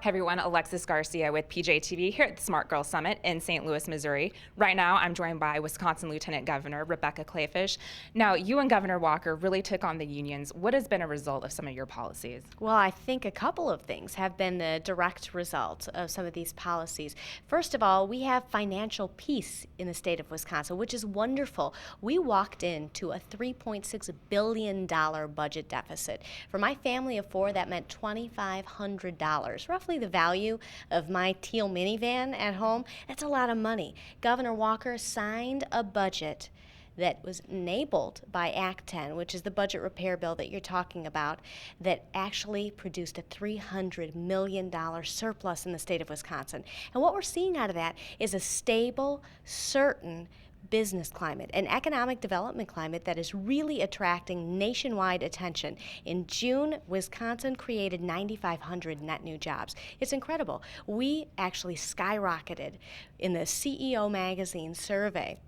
Hi everyone, Alexis Garcia with PJTV here at the Smart Girl Summit in St. Louis, Missouri. Right now I'm joined by Wisconsin Lieutenant Governor Rebecca Kleefisch. Now, you and Governor Walker really took on the unions. What has been a result of some of your policies? Well, I think a couple of things have been the direct result of some of these policies. First of all, we have financial peace in the state of Wisconsin, which is wonderful. We walked into a $3.6 billion budget deficit. For my family of four, that meant $2,500, roughly the value of my teal minivan at home. That's a lot of money. Governor Walker signed a budget that was enabled by Act 10, which is the budget repair bill that you're talking about, that actually produced a $300 million surplus in the state of Wisconsin. And what we're seeing out of that is a stable, certain business climate, an economic development climate that is really attracting nationwide attention. In June, Wisconsin created 9,500 net new jobs. It's incredible. We actually skyrocketed in the CEO magazine survey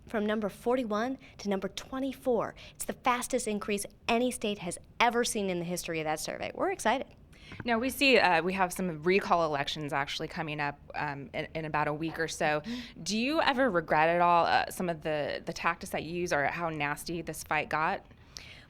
from number 41 to number 24. It's the fastest increase any state has ever seen in the history of that survey. We're excited. Now, we see we have some recall elections actually coming up in about a week or so. Do you ever regret at all some of the tactics that you use or how nasty this fight got?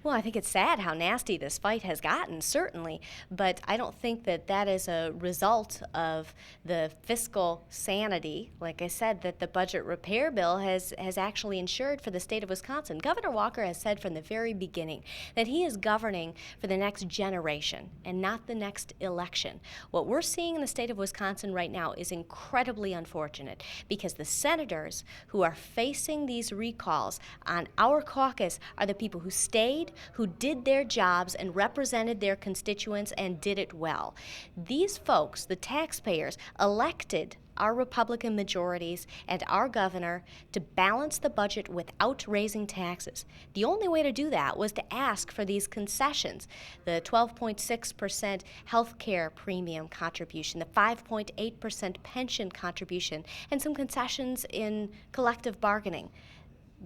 Well, I think it's sad how nasty this fight has gotten, certainly, but I don't think that that is a result of the fiscal sanity, like I said, that the budget repair bill has actually ensured for the state of Wisconsin. Governor Walker has said from the very beginning that he is governing for the next generation and not the next election. What we're seeing in the state of Wisconsin right now is incredibly unfortunate because the senators who are facing these recalls on our caucus are the people who stayed, who did their jobs and represented their constituents and did it well. These folks, the taxpayers, elected our Republican majorities and our governor to balance the budget without raising taxes. The only way to do that was to ask for these concessions, the 12.6% health care premium contribution, the 5.8% pension contribution, and some concessions in collective bargaining.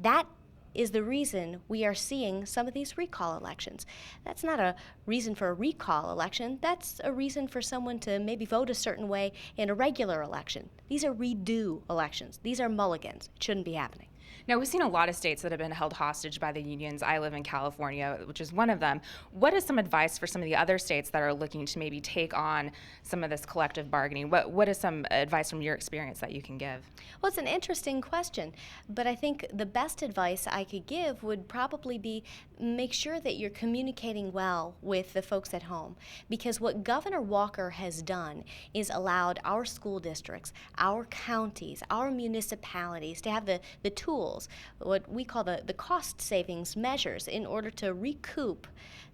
That is the reason we are seeing some of these recall elections. That's not a reason for a recall election. That's a reason for someone to maybe vote a certain way in a regular election. These are redo elections. These are mulligans. It shouldn't be happening. Now, we've seen a lot of states that have been held hostage by the unions. I live in California, which is one of them. What is some advice for some of the other states that are looking to maybe take on some of this collective bargaining? What is some advice from your experience that you can give? Well, it's an interesting question, but I think the best advice I could give would probably be make sure that you're communicating well with the folks at home, because what Governor Walker has done is allowed our school districts, our counties, our municipalities to have the tools, what we call the cost savings measures, in order to recoup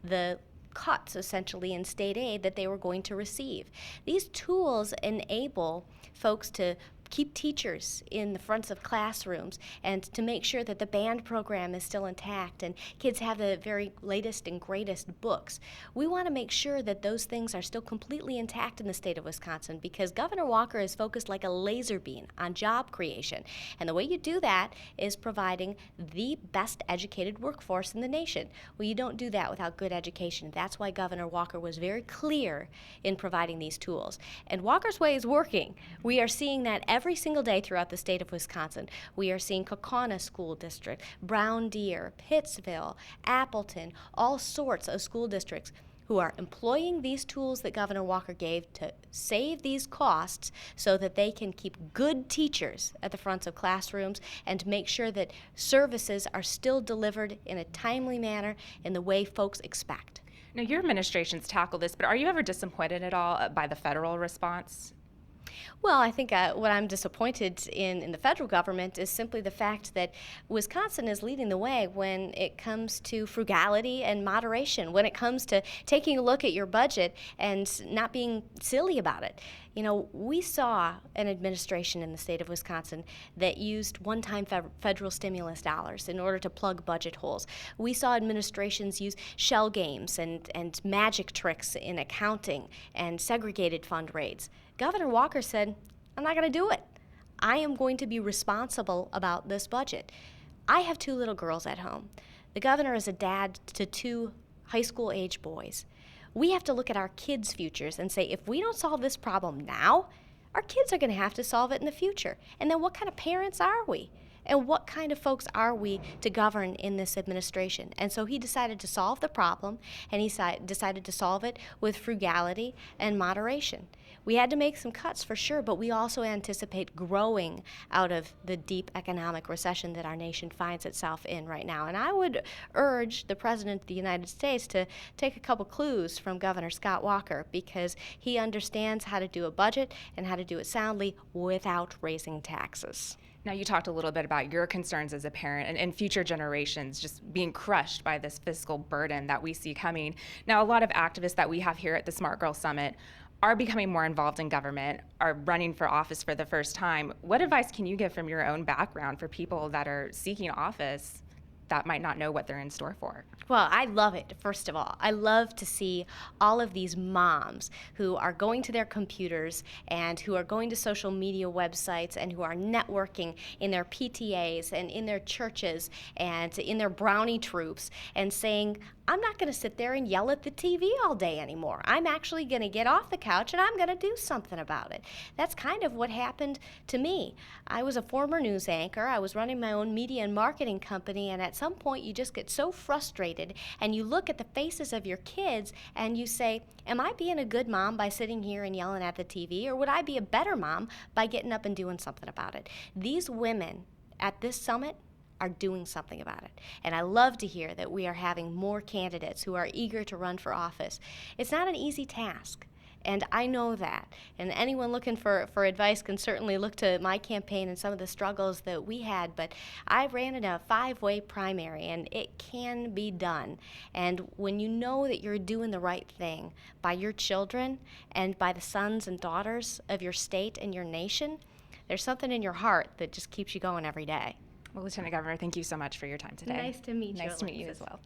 the cuts essentially in state aid that they were going to receive. These tools enable folks to keep teachers in the fronts of classrooms and to make sure that the band program is still intact and kids have the very latest and greatest books. We want to make sure that those things are still completely intact in the state of Wisconsin because Governor Walker is focused like a laser beam on job creation. And the way you do that is providing the best educated workforce in the nation. Well, you don't do that without good education. That's why Governor Walker was very clear in providing these tools. And Walker's way is working. We are seeing that every single day throughout the state of Wisconsin. We are seeing Kaukauna School District, Brown Deer, Pittsville, Appleton, all sorts of school districts who are employing these tools that Governor Walker gave to save these costs so that they can keep good teachers at the fronts of classrooms and to make sure that services are still delivered in a timely manner in the way folks expect. Now, your administration's tackled this, but are you ever disappointed at all by the federal response? Well, I think what I'm disappointed in the federal government is simply the fact that Wisconsin is leading the way when it comes to frugality and moderation, when it comes to taking a look at your budget and not being silly about it. You know, we saw an administration in the state of Wisconsin that used one-time federal stimulus dollars in order to plug budget holes. We saw administrations use shell games and magic tricks in accounting and segregated fund rates. Governor Walker said, I'm not going to do it. I am going to be responsible about this budget. I have two little girls at home. The governor is a dad to two high school age boys. We have to look at our kids' futures and say, if we don't solve this problem now, our kids are going to have to solve it in the future. And then what kind of parents are we? And what kind of folks are we to govern in this administration? And so he decided to solve the problem, and he decided to solve it with frugality and moderation. We had to make some cuts for sure, but we also anticipate growing out of the deep economic recession that our nation finds itself in right now. And I would urge the President of the United States to take a couple clues from Governor Scott Walker, because he understands how to do a budget and how to do it soundly without raising taxes. Now, you talked a little bit about your concerns as a parent and future generations just being crushed by this fiscal burden that we see coming. Now, a lot of activists that we have here at the Smart Girl Summit are becoming more involved in government, are running for office for the first time. What advice can you give from your own background for people that are seeking office that might not know what they're in store for? Well, I love it, first of all. I love to see all of these moms who are going to their computers and who are going to social media websites and who are networking in their PTAs and in their churches and in their brownie troops and saying, I'm not going to sit there and yell at the TV all day anymore. I'm actually going to get off the couch and I'm going to do something about it. That's kind of what happened to me. I was a former news anchor. I was running my own media and marketing company, and at some point you just get so frustrated and you look at the faces of your kids and you say, am I being a good mom by sitting here and yelling at the TV, or would I be a better mom by getting up and doing something about it? These women at this summit are doing something about it. And I love to hear that we are having more candidates who are eager to run for office. It's not an easy task, and I know that. And anyone looking for advice can certainly look to my campaign and some of the struggles that we had, but I ran in a 5-way primary, and it can be done. And when you know that you're doing the right thing by your children and by the sons and daughters of your state and your nation, there's something in your heart that just keeps you going every day. Well, Lieutenant Governor, thank you so much for your time today. Nice to meet you. Nice to meet you Alexis. as well.